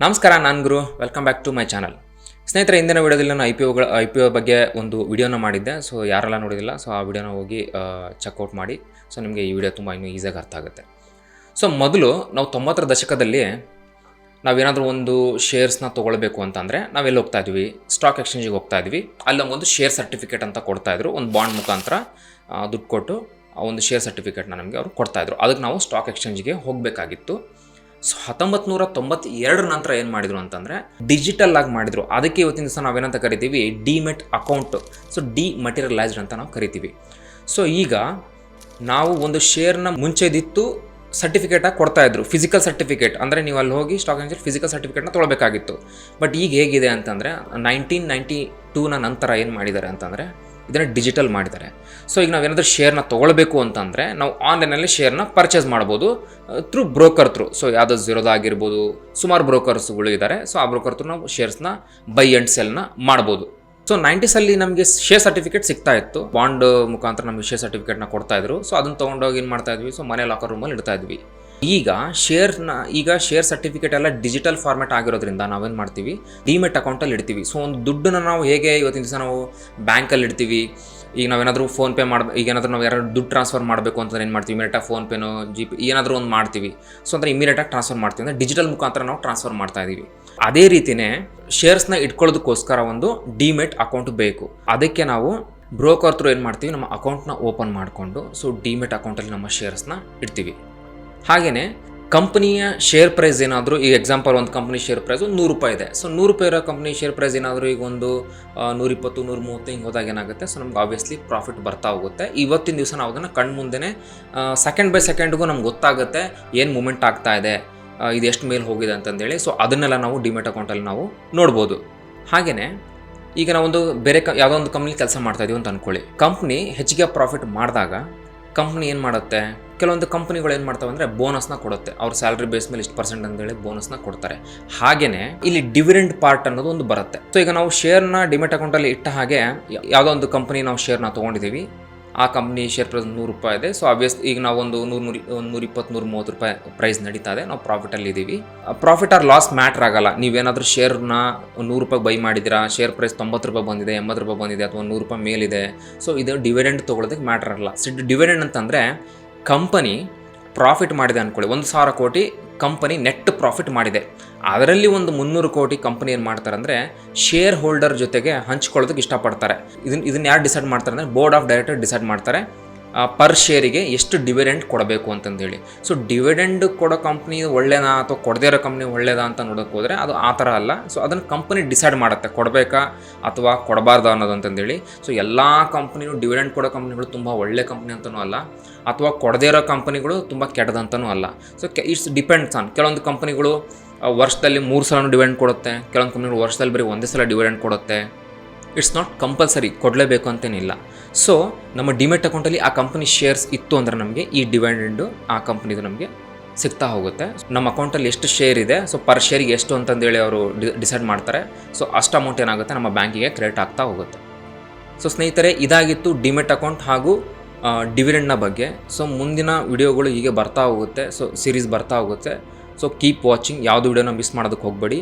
ನಮಸ್ಕಾರ, ನಾನು Guru. Welcome back to my channel. ಸ್ನೇಹಿತರೆ, ಇಂದಿನ ವಿಡಿಯೋದಲ್ಲಿ ನಾನು ಐ ಪಿ ಒ ಬಗ್ಗೆ ಒಂದು ವಿಡಿಯೋನ ಮಾಡಿದ್ದೆ. ಸೊ ಯಾರೆಲ್ಲ ನೋಡಿದಿಲ್ಲ, ಸೊ ಆ ವಿಡಿಯೋನ ಹೋಗಿ ಚೆಕ್ಔಟ್ ಮಾಡಿ. ಸೊ ನಿಮಗೆ ಈ ವಿಡಿಯೋ ತುಂಬ ಇನ್ನೂ ಈಸಿಯಾಗಿ ಅರ್ಥ ಆಗುತ್ತೆ. ಸೊ ಮೊದಲು ನಾವು 90ರ ದಶಕದಲ್ಲಿ ನಾವೇನಾದರೂ ಒಂದು ಶೇರ್ಸ್ನ ತೊಗೊಳ್ಬೇಕು ಅಂತಂದರೆ ನಾವೆಲ್ಲಿ ಹೋಗ್ತಾ ಇದ್ವಿ? ಸ್ಟಾಕ್ ಎಕ್ಸ್ಚೇಂಜಿಗೆ ಹೋಗ್ತಾ ಇದ್ವಿ. ಅಲ್ಲಿ ನಮಗೊಂದು ಶೇರ್ ಸರ್ಟಿಫಿಕೇಟ್ ಅಂತ ಕೊಡ್ತಾಯಿದ್ರು. ಒಂದು ಬಾಂಡ್ ಮುಖಾಂತರ ದುಡ್ಡು ಕೊಟ್ಟು ಆ ಒಂದು ಶೇರ್ ಸರ್ಟಿಫಿಕೇಟ್ನ ನಮಗೆ ಅವರು ಕೊಡ್ತಾಯಿದ್ರು. ಅದಕ್ಕೆ ನಾವು ಸ್ಟಾಕ್ ಎಕ್ಸ್ಚೇಂಜಿಗೆ ಹೋಗಬೇಕಾಗಿತ್ತು. ಸೊ 1992 ನಂತರ ಏನು ಮಾಡಿದರು ಅಂತಂದರೆ ಡಿಜಿಟಲ್ ಆಗಿ ಮಾಡಿದರು. ಅದಕ್ಕೆ ಇವತ್ತಿನ ದಿವಸ ನಾವೇನಂತ ಕರಿತೀವಿ? Demat account. ಸೊ ಡಿಮಟೀರಿಯಲೈಸ್ಡ್ ಅಂತ ನಾವು ಕರಿತೀವಿ. ಸೊ ಈಗ ನಾವು ಒಂದು ಶೇರ್ನ ಮುಂಚೆದಿತ್ತು ಸರ್ಟಿಫಿಕೇಟಾಗಿ ಕೊಡ್ತಾಯಿದ್ರು, ಫಿಸಿಕಲ್ ಸರ್ಟಿಫಿಕೇಟ್. ಅಂದರೆ ನೀವು ಅಲ್ಲಿ ಹೋಗಿ ಸ್ಟಾಕ್ ಎಕ್ಸ್ಚೇಂಜ್ ಫಿಸಿಕಲ್ ಸರ್ಟಿಫಿಕೇಟ್ನ ತೊಗೊಳ್ಬೇಕಾಗಿತ್ತು. ಬಟ್ ಈಗ ಹೇಗಿದೆ ಅಂತಂದರೆ 1992ನ ನಂತರ ಏನು ಮಾಡಿದ್ದಾರೆ ಅಂತಂದರೆ ಇದನ್ನು ಡಿಜಿಟಲ್ ಮಾಡಿದ್ದಾರೆ. ಸೊ ಈಗ ನಾವೇನಾದರೂ ಶೇರ್ನ ತೊಗೊಳ್ಬೇಕು ಅಂತಂದರೆ ನಾವು ಆನ್ಲೈನಲ್ಲಿ ಶೇರ್ನ ಪರ್ಚೇಸ್ ಮಾಡ್ಬೋದು ಥ್ರೂ ಬ್ರೋಕರ್ ಥ್ರೂ. ಸೊ ಯಾವುದೋ ಝೀರೋದ ಆಗಿರ್ಬೋದು, ಸುಮಾರು ಬ್ರೋಕರ್ಸ್ಗಳು ಇದ್ದಾರೆ. ಸೊ ಆ ಬ್ರೋಕರ್ ಥ್ರೂ ನಾವು ಶೇರ್ಸ್ನ ಬೈ ಆ್ಯಂಡ್ ಸೆಲ್ನ ಮಾಡ್ಬೋದು. ಸೊ 90ಸಲ್ಲಿ ನಮಗೆ ಶೇರ್ ಸರ್ಟಿಫಿಕೇಟ್ ಸಿಗ್ತಾ ಇತ್ತು. ಬಾಂಡ್ ಮುಖಾಂತರ ನಮಗೆ ಶೇರ್ ಸರ್ಟಿಫಿಕೇಟ್ನ ಕೊಡ್ತಾಯಿದ್ರು. ಸೊ ಅದನ್ನು ತೊಗೊಂಡೋಗಿ ಏನು ಮಾಡ್ತಾಯಿದ್ವಿ? ಸೊ ಮನೆ ಲಾಕರ್ ರೂಮಲ್ಲಿ ಇಡ್ತಾ ಇದ್ವಿ. ಈಗ ಶೇರ್ ಸರ್ಟಿಫಿಕೇಟ್ ಎಲ್ಲ ಡಿಜಿಟಲ್ ಫಾರ್ಮ್ಯಾಟ್ ಆಗಿರೋದ್ರಿಂದ ನಾವೇನು ಮಾಡ್ತೀವಿ? ಡಿಮೆಟ್ ಅಕೌಂಟಲ್ಲಿ ಇಡ್ತೀವಿ. ಸೊ ಒಂದು ದುಡ್ಡನ್ನು ನಾವು ಹೇಗೆ ಇವತ್ತಿನ ದಿವಸ ನಾವು ಬ್ಯಾಂಕಲ್ಲಿ ಇಡ್ತೀವಿ. ಈಗ ನಾವೇನಾದರೂ ಫೋನ್ಪೇ ಈಗ ಏನಾದರೂ ನಾವು ಯಾರು ದುಡ್ಡು ಟ್ರಾನ್ಸ್ಫರ್ ಮಾಡಬೇಕು ಅಂತಂದ್ರೆ ಏನು ಮಾಡ್ತೀವಿ? ಇಮಿಡಿಯೇಟಾಗಿ ಫೋನ್ಪೇನೋ ಜಿಪೇ ಏನಾದರೂ ಒಂದು ಮಾಡ್ತೀವಿ. ಸೊ ಅಂದರೆ ಇಮಿಡಿಯೇಟಾಗಿ ಟ್ರಾನ್ಸ್ಫರ್ ಮಾಡ್ತೀವಿ. ಅಂದರೆ ಡಿಜಿಟಲ್ ಮುಖಾಂತರ ನಾವು ಟ್ರಾನ್ಸ್ಫರ್ ಮಾಡ್ತಾ ಇದ್ದೀವಿ. ಅದೇ ರೀತಿಯೇ ಶೇರ್ಸ್ನ ಇಟ್ಕೊಳ್ಳೋದಕ್ಕೋಸ್ಕರ ಒಂದು ಡಿಮೆಟ್ ಅಕೌಂಟ್ ಬೇಕು. ಅದಕ್ಕೆ ನಾವು ಬ್ರೋಕರ್ ಥ್ರೂ ಏನು ಮಾಡ್ತೀವಿ? ನಮ್ಮ ಅಕೌಂಟ್ನ ಓಪನ್ ಮಾಡಿಕೊಂಡು ಸೊ ಡಿಮೆಟ್ ಅಕೌಂಟಲ್ಲಿ ನಮ್ಮ ಶೇರ್ಸ್ನ ಇಡ್ತೀವಿ. ಹಾಗೆಯೇ ಕಂಪ್ನಿಯ ಶೇರ್ ಪ್ರೈಸ್ ಏನಾದರೂ, ಈಗ ಎಕ್ಸಾಂಪಲ್ ಒಂದು ಕಂಪ್ನಿ ಶೇರ್ ಪ್ರೈಸ್ ಒಂದು ₹100 ಇದೆ. ಸೊ ₹100 ಇರೋ ಕಂಪ್ನಿ ಶೇರ್ ಪ್ರೈಸ್ ಏನಾದರೂ ಈಗ ಒಂದು 120, 130 ಹಿಂಗೆ ಹೋದಾಗ ಏನಾಗುತ್ತೆ? ಸೊ ನಮ್ಗೆ ಆಬ್ವಿಯಸ್ಲಿ ಪ್ರಾಫಿಟ್ ಬರ್ತಾ ಹೋಗುತ್ತೆ. ಇವತ್ತಿನ ದಿವಸ ನಾವು ಅದನ್ನು ಕಣ್ಣು ಮುಂದೆನೇ ಸೆಕೆಂಡ್ ಬೈ ಸೆಕೆಂಡ್ಗೂ ನಮ್ಗೆ ಗೊತ್ತಾಗುತ್ತೆ ಏನು ಮೂಮೆಂಟ್ ಆಗ್ತಾ ಇದೆ, ಇದು ಎಷ್ಟು ಮೇಲೆ ಹೋಗಿದೆ ಅಂತಂದೇಳಿ. ಸೊ ಅದನ್ನೆಲ್ಲ ನಾವು ಡಿಮೆಟ್ ಅಕೌಂಟಲ್ಲಿ ನಾವು ನೋಡ್ಬೋದು. ಹಾಗೆಯೇ ಈಗ ನಾವೊಂದು ಬೇರೆ ಯಾವುದೋ ಒಂದು ಕಂಪ್ನಿ ಕೆಲಸ ಮಾಡ್ತಾಯಿದ್ದೀವಿ ಅಂತ ಅಂದ್ಕೊಳ್ಳಿ. ಕಂಪ್ನಿ ಹೆಚ್ಚಿಗೆ ಪ್ರಾಫಿಟ್ ಮಾಡಿದಾಗ ಕಂಪ್ನಿ ಏನು ಮಾಡುತ್ತೆ? ಕೆಲವೊಂದು ಕಂಪ್ನಿಗಳು ಏನು ಮಾಡ್ತಾವೆ ಅಂದರೆ ಬೋನಸ್ನ ಕೊಡುತ್ತೆ. ಅವ್ರ ಸ್ಯಾಲ್ರಿ ಬೇಸ್ ಮೇಲೆ ಇಷ್ಟು % ಅಂತೇಳಿ ಬೋನಸ್ನ ಕೊಡ್ತಾರೆ. ಹಾಗೆಯೇ ಇಲ್ಲಿ ಡಿವಿಡೆಂಡ್ ಪಾರ್ಟ್ ಅನ್ನೋದು ಒಂದು ಬರುತ್ತೆ. ಸೊ ಈಗ ನಾವು ಶೇರ್ನ ಡಿಮೆಟ್ ಅಕೌಂಟಲ್ಲಿ ಇಟ್ಟ ಹಾಗೆ ಯಾವುದೋ ಒಂದು ಕಂಪ್ನಿ ನಾವು ಶೇರ್ನ ತೊಗೊಂಡಿದ್ದೀವಿ. ಆ ಕಂಪ್ನಿ ಶೇರ್ ಪ್ರೈಸ್ ₹100 ಇದೆ. ಸೊ ಆಬ್ವಿಯಸ್ ಈಗ ನಾವು ಒಂದು ₹120, ₹130 ಪ್ರೈಸ್ ನಡೀತಾ ಇದೆ. ನಾವು ಪ್ರಾಫಿಟಲ್ಲಿ ಇದ್ದೀವಿ. ಪ್ರಾಫಿಟ್ ಆರ್ ಲಾಸ್ ಮ್ಯಾಟ್ರ್ ಆಗಲ್ಲ. ನೀವೇನಾದರೂ ಶೇರ್ನ ₹100 ಬೈ ಮಾಡಿದ್ದೀರಾ, ಶೇರ್ ಪ್ರೈಸ್ ₹90 ಬಂದಿದೆ, ₹80 ಬಂದಿದೆ, ಅಥವಾ ₹100 ಮೇಲಿದೆ. ಸೊ ಇದು ಡಿವಿಡೆಂಡ್ ತೊಗೊಳೋದಕ್ಕೆ ಮ್ಯಾಟ್ರ್ ಆಗಲ್ಲ. ಸೊ ಡಿವಿಡೆಂಡ್ ಅಂತಂದರೆ ಕಂಪನಿ ಪ್ರಾಫಿಟ್ ಮಾಡಿದೆ ಅಂದ್ಕೊಳ್ಳಿ. 1,000 ಕೋಟಿ ಕಂಪನಿ ನೆಟ್ ಪ್ರಾಫಿಟ್ ಮಾಡಿದೆ. ಅದರಲ್ಲಿ ಒಂದು 300 ಕೋಟಿ ಕಂಪನಿ ಏನು ಮಾಡ್ತಾರೆ ಅಂದರೆ ಶೇರ್ ಹೋಲ್ಡರ್ ಜೊತೆಗೆ ಹಂಚ್ಕೊಳ್ಳೋದಕ್ಕೆ ಇಷ್ಟಪಡ್ತಾರೆ. ಇದನ್ನು ಯಾರು ಡಿಸೈಡ್ ಮಾಡ್ತಾರೆ ಅಂದರೆ ಬೋರ್ಡ್ ಆಫ್ ಡೈರೆಕ್ಟರ್ ಡಿಸೈಡ್ ಮಾಡ್ತಾರೆ ಪರ್ ಶೇರಿಗೆ ಎಷ್ಟು ಡಿವಿಡೆಂಡ್ ಕೊಡಬೇಕು ಅಂತಂದೇಳಿ. ಸೊ ಡಿವಿಡೆಂಡ್ ಕೊಡೋ ಕಂಪ್ನಿ ಒಳ್ಳೆಯದಾ ಅಥವಾ ಕೊಡದೇ ಇರೋ ಕಂಪ್ನಿ ಒಳ್ಳೆಯದಾ ಅಂತ ನೋಡೋಕೆ ಹೋದರೆ ಅದು ಆ ಥರ ಅಲ್ಲ. ಸೊ ಅದನ್ನು ಕಂಪನಿ ಡಿಸೈಡ್ ಮಾಡುತ್ತೆ ಕೊಡಬೇಕಾ ಅಥವಾ ಕೊಡಬಾರ್ದು ಅನ್ನೋದು ಅಂತಂದೇಳಿ. ಸೊ ಎಲ್ಲ ಕಂಪ್ನಿನೂ ಡಿವಿಡೆಂಡ್ ಕೊಡೋ ಕಂಪ್ನಿಗಳು ತುಂಬ ಒಳ್ಳೆ ಕಂಪ್ನಿ ಅಂತಲೂ ಅಲ್ಲ, ಅಥವಾ ಕೊಡದೇ ಇರೋ ಕಂಪ್ನಿಗಳು ತುಂಬ ಕೆಟ್ಟದಂತನೂ ಅಲ್ಲ. So it's depends on. ಕೆಲವೊಂದು ಕಂಪ್ನಿಗಳು ವರ್ಷದಲ್ಲಿ 3 ಸಲ ಡಿವಿಡೆಂಡ್ ಕೊಡುತ್ತೆ. ಕೆಲವೊಂದು ಕಂಪ್ನಿಗಳು ವರ್ಷದಲ್ಲಿ ಬರೀ ಒಂದೇ ಸಲ ಡಿವಿಡೆಂಡ್ ಕೊಡುತ್ತೆ. ಇಟ್ಸ್ ನಾಟ್ ಕಂಪಲ್ಸರಿ ಕೊಡಲೇಬೇಕು ಅಂತೇನಿಲ್ಲ. ಸೊ ನಮ್ಮ ಡಿಮೆಟ್ ಅಕೌಂಟಲ್ಲಿ ಆ ಕಂಪ್ನಿ ಶೇರ್ಸ್ ಇತ್ತು ಅಂದರೆ ನಮಗೆ ಈ ಡಿವಿಡೆಂಡು ಆ ಕಂಪ್ನಿದು ನಮಗೆ ಸಿಗ್ತಾ ಹೋಗುತ್ತೆ. ನಮ್ಮ ಅಕೌಂಟಲ್ಲಿ ಎಷ್ಟು ಶೇರ್ ಇದೆ, ಸೊ ಪರ್ ಶೇರಿಗೆ ಎಷ್ಟು ಅಂತಂದೇಳಿ ಅವರು ಡಿಸೈಡ್ ಮಾಡ್ತಾರೆ. ಸೊ ಅಷ್ಟು ಅಮೌಂಟ್ ಏನಾಗುತ್ತೆ ನಮ್ಮ ಬ್ಯಾಂಕಿಗೆ ಕ್ರೆಡಿಟ್ ಆಗ್ತಾ ಹೋಗುತ್ತೆ. ಸೊ ಸ್ನೇಹಿತರೆ, ಇದಾಗಿತ್ತು ಡಿಮೆಟ್ ಅಕೌಂಟ್ ಹಾಗೂ ಡಿವಿಡೆಂಡ್ನ ಬಗ್ಗೆ. ಸೊ ಮುಂದಿನ ವಿಡಿಯೋಗಳು ಹೀಗೆ ಬರ್ತಾ ಹೋಗುತ್ತೆ. ಸೊ ಸೀರೀಸ್ ಬರ್ತಾ ಹೋಗುತ್ತೆ. So keep watching. ಯಾವುದು ವಿಡಿಯೋನ ಮಿಸ್ ಮಾಡೋದಕ್ಕೆ ಹೋಗಬೇಡಿ.